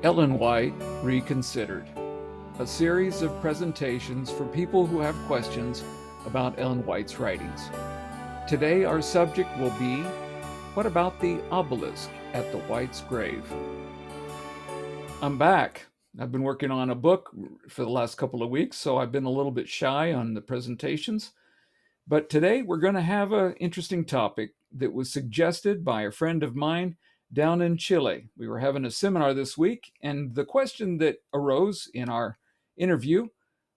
Ellen White Reconsidered, a series of presentations for people who have questions about Ellen White's writings. Today, our subject will be what about the obelisk at the White's grave? I'm back. I've been working on a book for the last couple of weeks, so I've been a little bit shy on the presentations. But today, we're going to have an interesting topic that was suggested by a friend of mine down in Chile. We were having a seminar this week, and the question that arose in our interview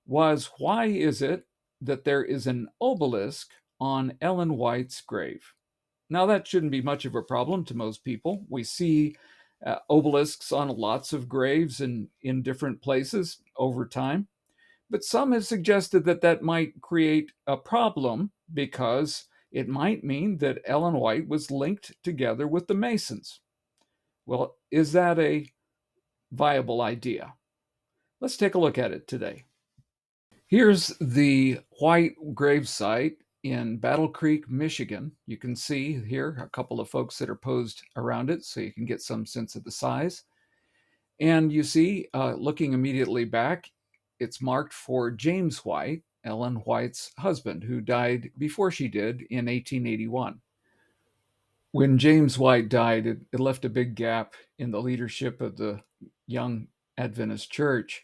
was, why is it that there is an obelisk on Ellen White's grave? Now, that shouldn't be much of a problem to most people. We see obelisks on lots of graves and in different places over time. But some have suggested that that might create a problem because it might mean that Ellen White was linked together with the Masons. Well, is that a viable idea? Let's take a look at it today. Here's the White gravesite in Battle Creek, Michigan. You can see here a couple of folks that are posed around it so you can get some sense of the size. And you see, looking immediately back, it's marked for James White, Ellen White's husband, who died before she did in 1881. When James White died, it left a big gap in the leadership of the young Adventist church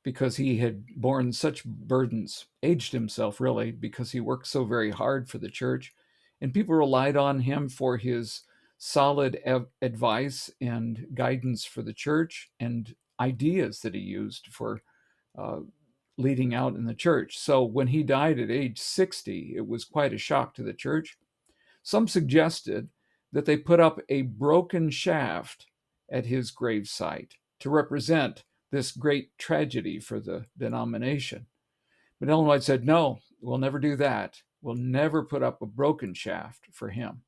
because he had borne such burdens, aged himself really, because he worked so very hard for the church. And people relied on him for his solid advice and guidance for the church and ideas that he used for uh, leading out in the church. So when he died at age 60, it was quite a shock to the church. Some suggested that they put up a broken shaft at his gravesite to represent this great tragedy for the denomination. But Ellen White said, no, we'll never do that. We'll never put up a broken shaft for him.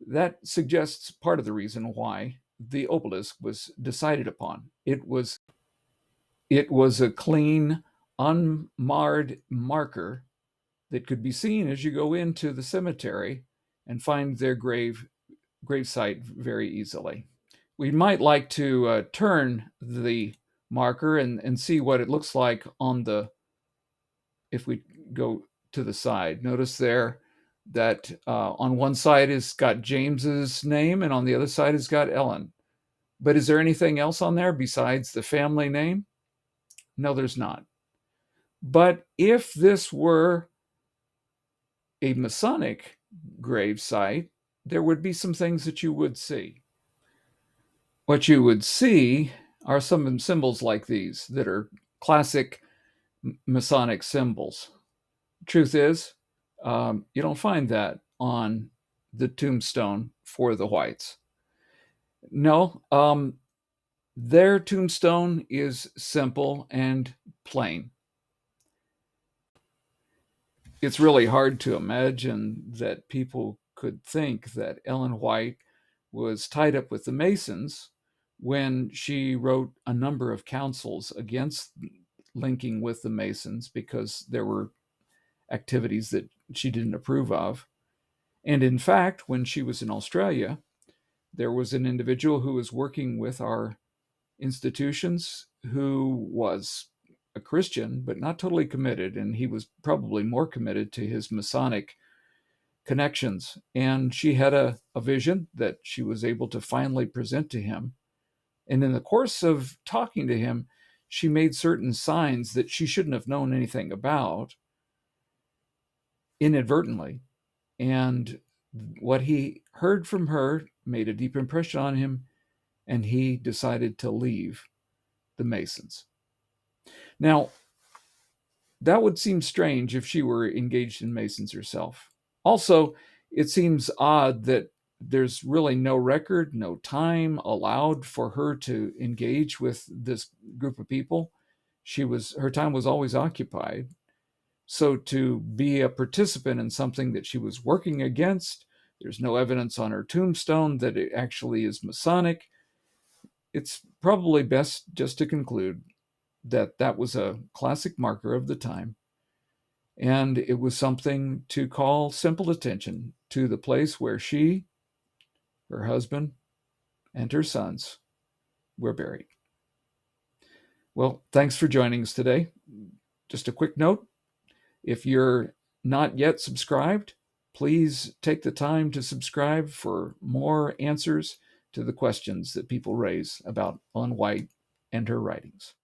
That suggests part of the reason why the obelisk was decided upon. It was a clean, unmarred marker that could be seen as you go into the cemetery and find their gravesite very easily. We might like to turn the marker and see what it looks like on the, if we go to the side. Notice there that on one side is got James's name and on the other side has got Ellen. But is there anything else on there besides the family name? No, there's not. But if this were a Masonic gravesite, there would be some things that you would see. What you would see are some symbols like these that are classic Masonic symbols. Truth is, you don't find that on the tombstone for the Whites. No, their tombstone is simple and plain. It's really hard to imagine that people could think that Ellen White was tied up with the Masons when she wrote a number of counsels against linking with the Masons because there were activities that she didn't approve of. And in fact, when she was in Australia, there was an individual who was working with our institutions who was a Christian, but not totally committed. And he was probably more committed to his Masonic connections. And she had a vision that she was able to finally present to him. And in the course of talking to him, she made certain signs that she shouldn't have known anything about inadvertently. And what he heard from her made a deep impression on him, and he decided to leave the Masons. Now, that would seem strange if she were engaged in Masons herself. Also, it seems odd that there's really no record, no time allowed for her to engage with this group of people. Her time was always occupied. So to be a participant in something that she was working against, there's no evidence on her tombstone that it actually is Masonic. It's probably best just to conclude that that was a classic marker of the time. And it was something to call simple attention to the place where she, her husband, and her sons were buried. Well, thanks for joining us today. Just a quick note, if you're not yet subscribed, please take the time to subscribe for more answers to the questions that people raise about Ellen White and her writings.